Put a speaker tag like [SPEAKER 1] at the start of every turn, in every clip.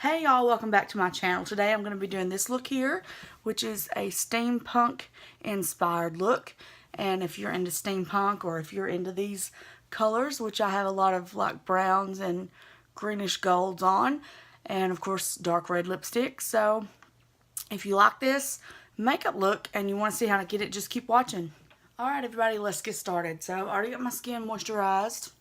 [SPEAKER 1] Hey y'all, welcome back to my channel. Today I'm going to be doing this look here, which is a steampunk inspired look. And if you're into steampunk or if you're into these colors, which I have a lot of like browns and greenish golds on, and of course dark red lipstick. So if you like this makeup look and you want to see how to get it, just keep watching. Alright everybody, let's get started. So I've already got my skin moisturized.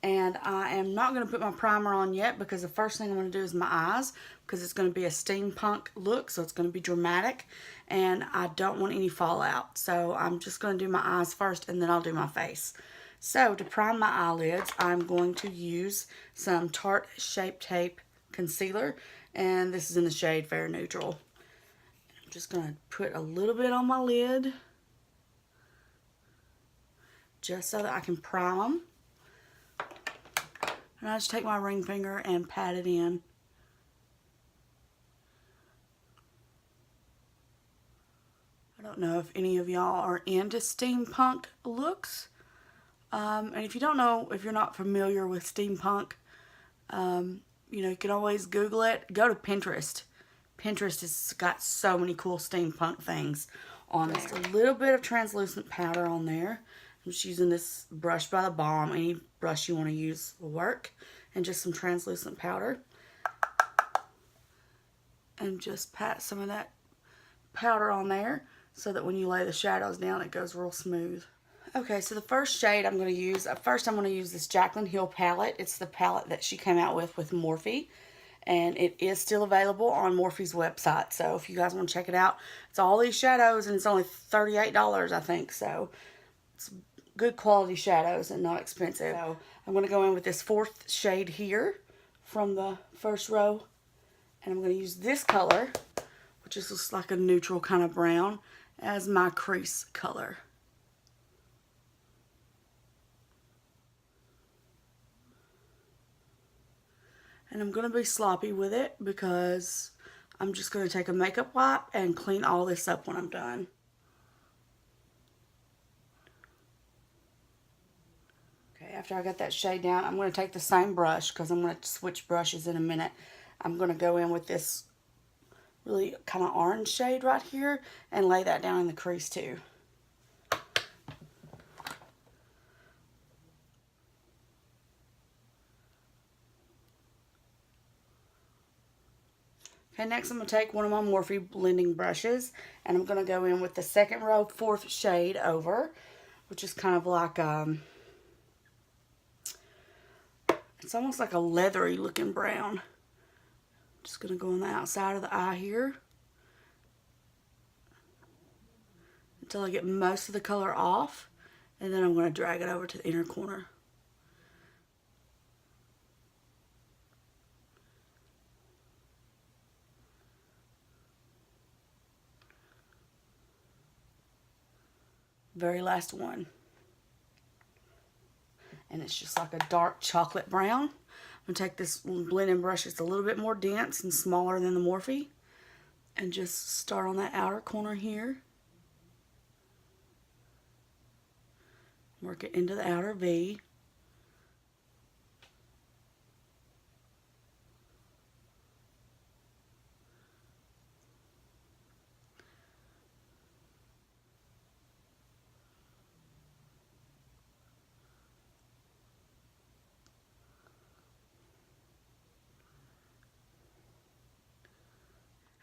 [SPEAKER 1] And I am not going to put my primer on yet because the first thing I'm going to do is my eyes, because it's going to be a steampunk look, so it's going to be dramatic and I don't want any fallout. So I'm just going to do my eyes first and then I'll do my face. So to prime my eyelids, I'm going to use some Tarte Shape Tape Concealer, and this is in the shade Fair Neutral. I'm just going to put a little bit on my lid just so that I can prime them. And I just take my ring finger and pat it in. I don't know if any of y'all are into steampunk looks. And if you don't know, if you're not familiar with steampunk, you know, you can always Google it. Go to Pinterest. Pinterest has got so many cool steampunk things on there. Just a little bit of translucent powder on there. I'm just using this brush by the Balm. Any brush you want to use will work. And just some translucent powder. And just pat some of that powder on there so that when you lay the shadows down, it goes real smooth. Okay, so the first shade I'm going to use, first I'm going to use this Jaclyn Hill palette. It's the palette that she came out with Morphe. And it is still available on Morphe's website. So if you guys want to check it out, it's all these shadows and it's only $38, I think. So it's good quality shadows and not expensive. So I'm going to go in with this fourth shade here from the first row, and I'm going to use this color, which is just like a neutral kind of brown, as my crease color. And I'm going to be sloppy with it because I'm just going to take a makeup wipe and clean all this up when I'm done. After I got that shade down, I'm going to take the same brush because I'm going to switch brushes in a minute. I'm going to go in with this really kind of orange shade right here and lay that down in the crease too. Okay, next I'm going to take one of my Morphe blending brushes and I'm going to go in with the second row, fourth shade over, which is kind of like it's almost like a leathery looking brown. Just going to go on the outside of the eye here until I get most of the color off, and then I'm going to drag it over to the inner corner. Very last one. And it's just like a dark chocolate brown. I'm going to take this blending brush. It's a little bit more dense and smaller than the Morphe. And just start on that outer corner here. Work it into the outer V.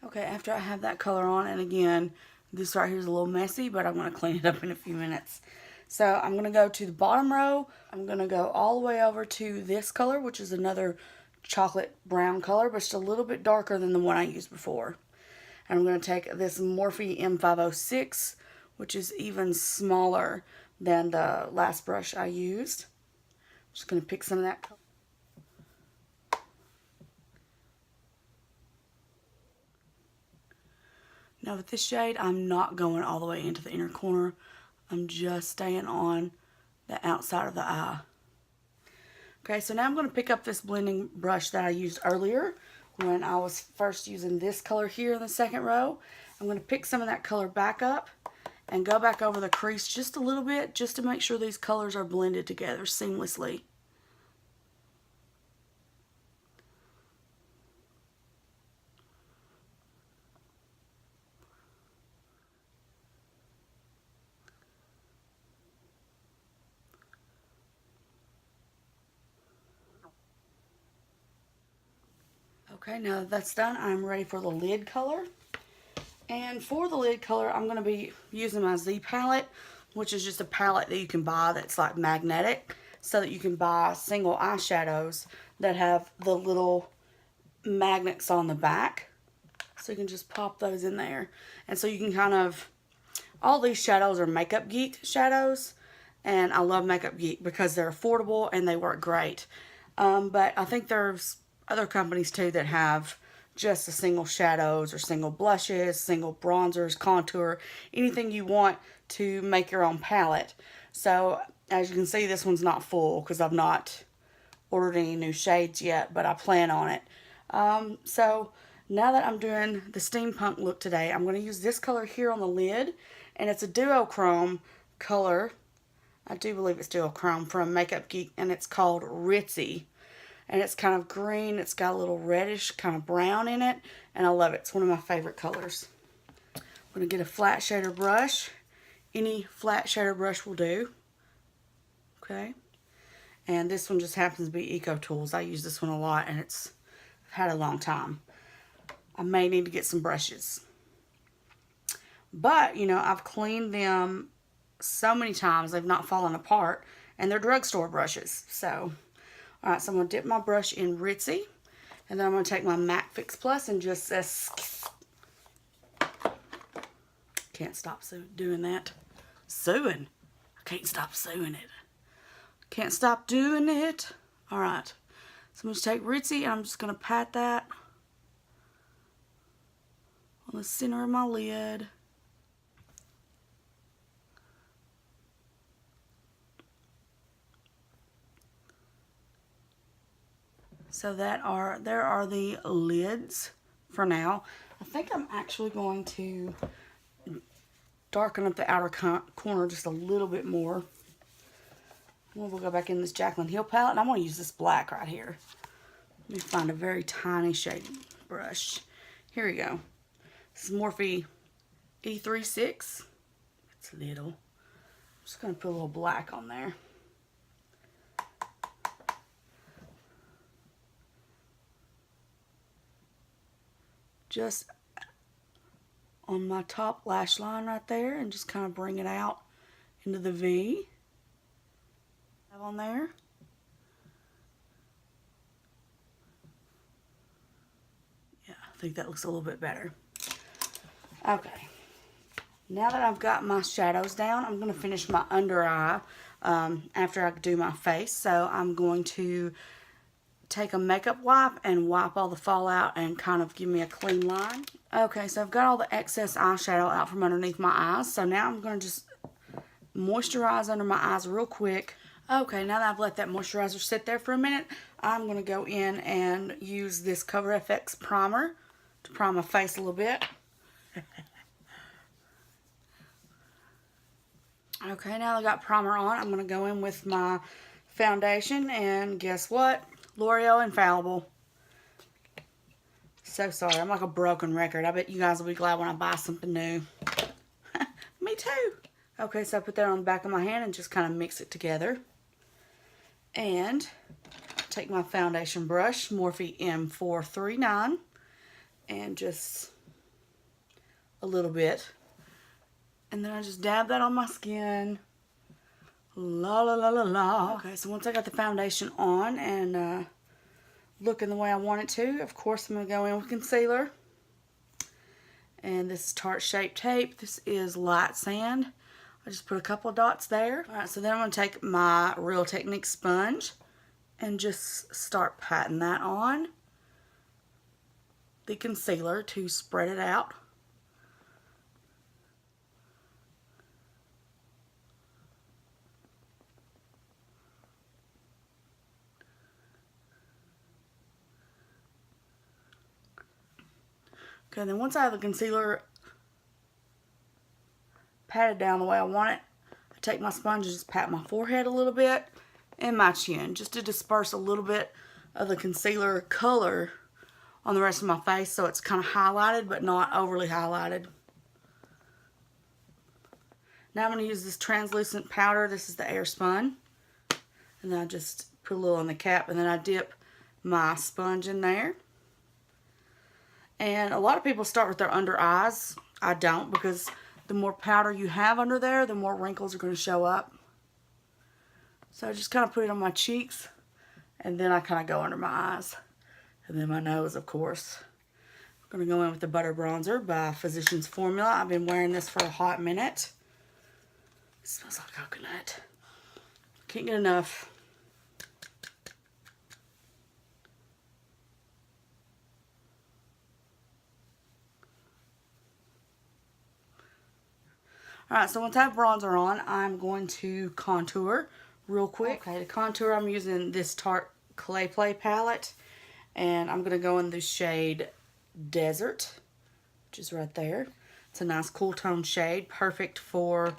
[SPEAKER 1] Okay, after I have that color on, and again, this right here is a little messy, but I'm going to clean it up in a few minutes. So I'm going to go to the bottom row. I'm going to go all the way over to this color, which is another chocolate brown color, but just a little bit darker than the one I used before. And I'm going to take this Morphe M506, which is even smaller than the last brush I used. I'm just going to pick some of that color. Now with this shade, I'm not going all the way into the inner corner. I'm just staying on the outside of the eye. Okay, so now I'm going to pick up this blending brush that I used earlier when I was first using this color here in the second row. I'm going to pick some of that color back up and go back over the crease just a little bit, just to make sure these colors are blended together seamlessly. Okay, now that that's done, I'm ready for the lid color. And for the lid color, I'm going to be using my Z palette, which is just a palette that you can buy that's like magnetic, so that you can buy single eyeshadows that have the little magnets on the back. So you can just pop those in there. And so you can kind of, all these shadows are Makeup Geek shadows. And I love Makeup Geek because they're affordable and they work great. But I think there's other companies too that have just the single shadows or single blushes, single bronzers, contour, anything you want to make your own palette. So as you can see, this one's not full because I've not ordered any new shades yet, but I plan on it. So now that I'm doing the steampunk look today, I'm going to use this color here on the lid, and it's a duochrome color. I do believe it's duochrome from Makeup Geek, and it's called Ritzy. And it's kind of green. It's got a little reddish kind of brown in it. And I love it. It's one of my favorite colors. I'm going to get a flat shader brush. Any flat shader brush will do. Okay. And this one just happens to be Eco Tools. I use this one a lot, and I've had a long time. I may need to get some brushes. But, you know, I've cleaned them so many times. They've not fallen apart. And they're drugstore brushes. So... Alright, so I'm going to dip my brush in Ritzy, and then I'm going to take my MAC Fix Plus and just, can't stop doing that. Suing. I can't stop suing it. Can't stop doing it. Alright, so I'm going to take Ritzy, and I'm just going to pat that on the center of my lid. So there are the lids for now. I think I'm actually going to darken up the outer corner just a little bit more. We'll go back in this Jaclyn Hill palette, and I'm going to use this black right here. Let me find a very tiny shading brush. Here we go. This is Morphe E36. It's little. I'm just going to put a little black on there. Just on my top lash line right there, and just kind of bring it out into the V. Have on there. Yeah, I think that looks a little bit better. Okay. Now that I've got my shadows down, I'm going to finish my under eye after I do my face. So I'm going to take a makeup wipe and wipe all the fallout and kind of give me a clean line. Okay, so I've got all the excess eyeshadow out from underneath my eyes. So now I'm going to just moisturize under my eyes real quick. Okay, now that I've let that moisturizer sit there for a minute, I'm going to go in and use this Cover FX primer to prime my face a little bit. Okay, now I got primer on, I'm going to go in with my foundation, and guess what? L'Oreal Infallible. So sorry, I'm like a broken record. I bet you guys will be glad when I buy something new. Me too. Okay, so I put that on the back of my hand and just kind of mix it together. And take my foundation brush, Morphe M439, and just a little bit. And then I just dab that on my skin. La la la la la. Okay, so once I got the foundation on and looking the way I want it to, of course I'm going to go in with concealer. And this is Tarte Shape Tape. This is Light Sand. I just put a couple of dots there. Alright, so then I'm going to take my Real Technique sponge and just start patting that on the concealer to spread it out. Okay, then once I have the concealer patted down the way I want it, I take my sponge and just pat my forehead a little bit and my chin, just to disperse a little bit of the concealer color on the rest of my face, so it's kind of highlighted but not overly highlighted. Now I'm going to use this translucent powder. This is the Air Spun. And then I just put a little on the cap, and then I dip my sponge in there. And a lot of people start with their under eyes. I don't, because the more powder you have under there, the more wrinkles are going to show up. So I just kind of put it on my cheeks, and then I kind of go under my eyes. And then my nose, of course. I'm going to go in with the Butter Bronzer by Physicians Formula. I've been wearing this for a hot minute. It smells like coconut. Can't get enough. Alright, so once I have bronzer on, I'm going to contour real quick. Okay, to contour, I'm using this Tarte Clay Play palette. And I'm going to go in the shade Desert, which is right there. It's a nice cool tone shade, perfect for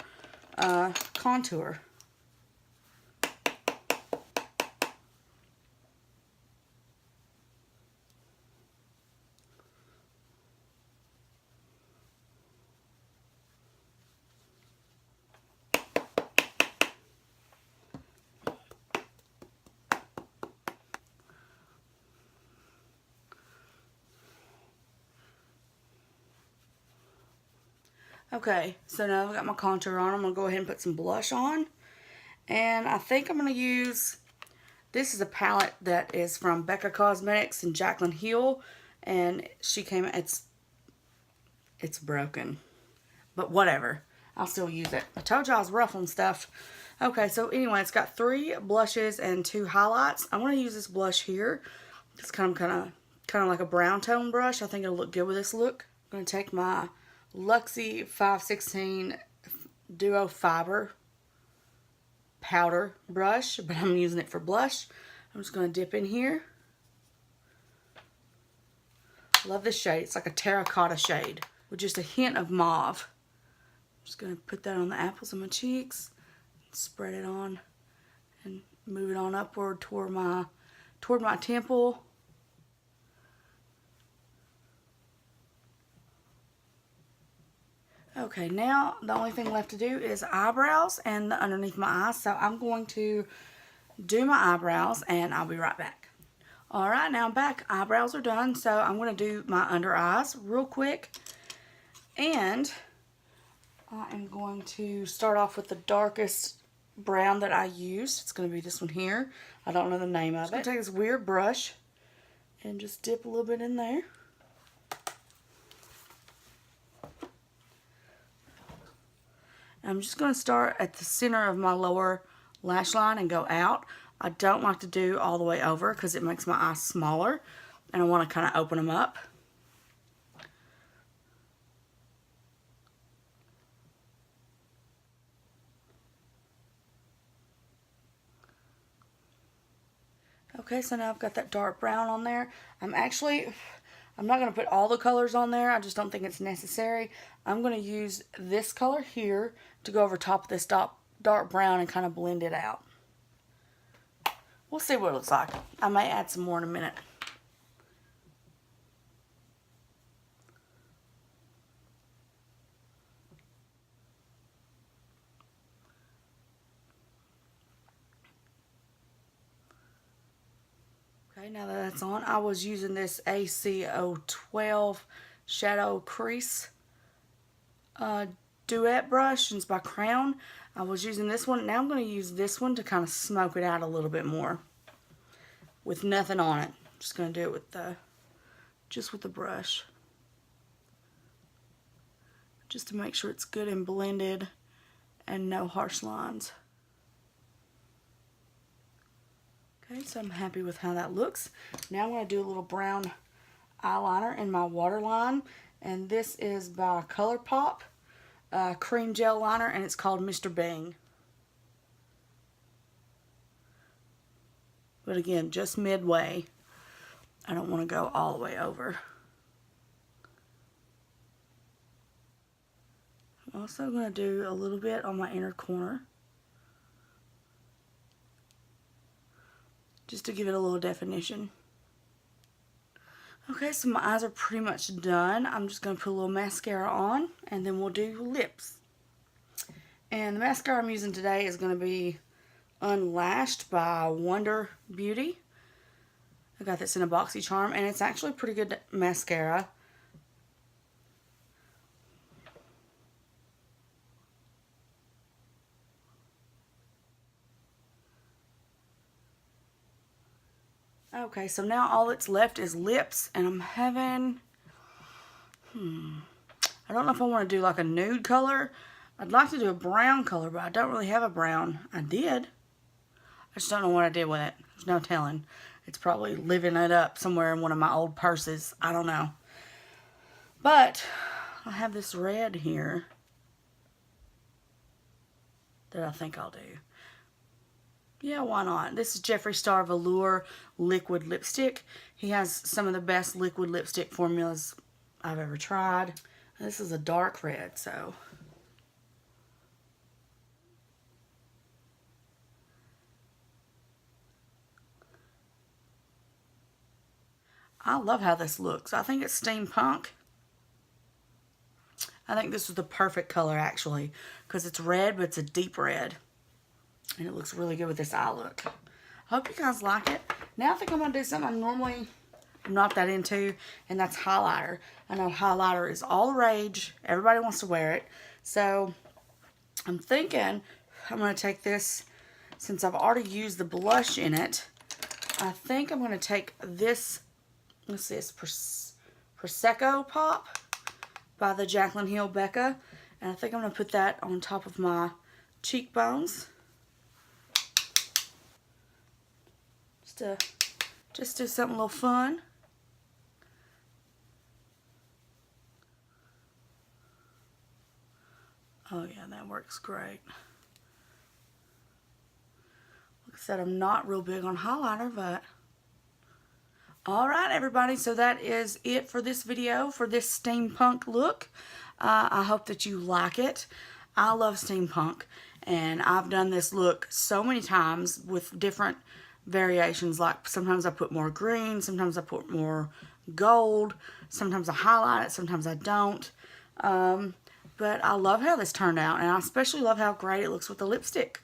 [SPEAKER 1] contour. Okay, so now I've got my contour on. I'm going to go ahead and put some blush on. And I think I'm going to use, this is a palette that is from Becca Cosmetics and Jaclyn Hill. And she came, it's broken. But whatever, I'll still use it. I told you I was rough on stuff. Okay, so anyway, it's got 3 blushes and 2 highlights. I'm going to use this blush here. It's kind of like a brown tone brush. I think it'll look good with this look. I'm going to take my Luxie 516 Duo Fiber powder brush, but I'm using it for blush. I'm just going to dip in here. Love this shade. It's like a terracotta shade with just a hint of mauve. I'm just going to put that on the apples of my cheeks, spread it on, and move it on upward toward my temple. Okay, now the only thing left to do is eyebrows and underneath my eyes. So I'm going to do my eyebrows and I'll be right back. Alright, now I'm back. Eyebrows are done. So I'm going to do my under eyes real quick. And I am going to start off with the darkest brown that I used. It's going to be this one here. I don't know the name of it. I'm going to take this weird brush and just dip a little bit in there. I'm just going to start at the center of my lower lash line and go out. I don't like to do all the way over because it makes my eyes smaller. And I want to kind of open them up. Okay, so now I've got that dark brown on there. I'm not going to put all the colors on there. I just don't think it's necessary. I'm going to use this color here to go over top of this dark brown and kind of blend it out. We'll see what it looks like. I may add some more in a minute. Okay, now that that's on, I was using this AC012 Shadow Crease Duet brush, and it's by Crown. I was using this one. Now I'm going to use this one to kind of smoke it out a little bit more with nothing on it. Just going to do it with the brush, just to make sure it's good and blended and no harsh lines. Okay, so I'm happy with how that looks. Now I'm going to do a little brown eyeliner in my waterline, and this is by ColourPop cream gel liner, and it's called Mr. Bing. But again, just midway. I don't want to go all the way over. I'm also going to do a little bit on my inner corner, just to give it a little definition. Okay, so my eyes are pretty much done. I'm just going to put a little mascara on, and then we'll do lips. And the mascara I'm using today is going to be Unlashed by Wonder Beauty. I got this in a BoxyCharm, and it's actually pretty good mascara. Okay, so now all that's left is lips, and I'm having, I don't know if I want to do like a nude color. I'd like to do a brown color, but I don't really have a brown. I did. I just don't know what I did with it. There's no telling. It's probably living it up somewhere in one of my old purses. I don't know. But I have this red here that I think I'll do. Yeah, why not? This is Jeffree Star Velour liquid lipstick. He has some of the best liquid lipstick formulas I've ever tried. This is a dark red, so. I love how this looks. I think it's steampunk. I think this is the perfect color, actually, because it's red, but it's a deep red. And it looks really good with this eye look. I hope you guys like it. Now I think I'm going to do something I'm not that into, and that's highlighter. I know highlighter is all the rage. Everybody wants to wear it. So I'm thinking I'm going to take this, since I've already used the blush in it, I think I'm going to take this, what's this, Prosecco Pop by the Jaclyn Hill Becca. And I think I'm going to put that on top of my cheekbones. Just do something a little fun. Oh yeah, that works great. Like I said, I'm not real big on highlighter, but alright everybody, so that is it for this video, for this steampunk look. I hope that you like it. I love steampunk, and I've done this look so many times with different variations. Like sometimes I put more green, sometimes I put more gold, sometimes I highlight it, sometimes I don't. But I love how this turned out, and I especially love how great it looks with the lipstick.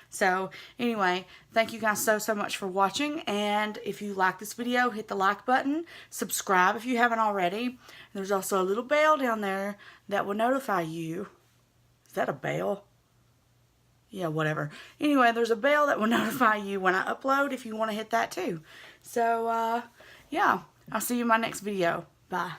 [SPEAKER 1] So anyway, thank you guys so much for watching, and if you like this video, hit the like button, subscribe if you haven't already. There's also a little bell down there that will notify you. Is that a bell? Yeah, whatever. Anyway, there's a bell that will notify you when I upload if you want to hit that too. So, yeah, I'll see you in my next video. Bye.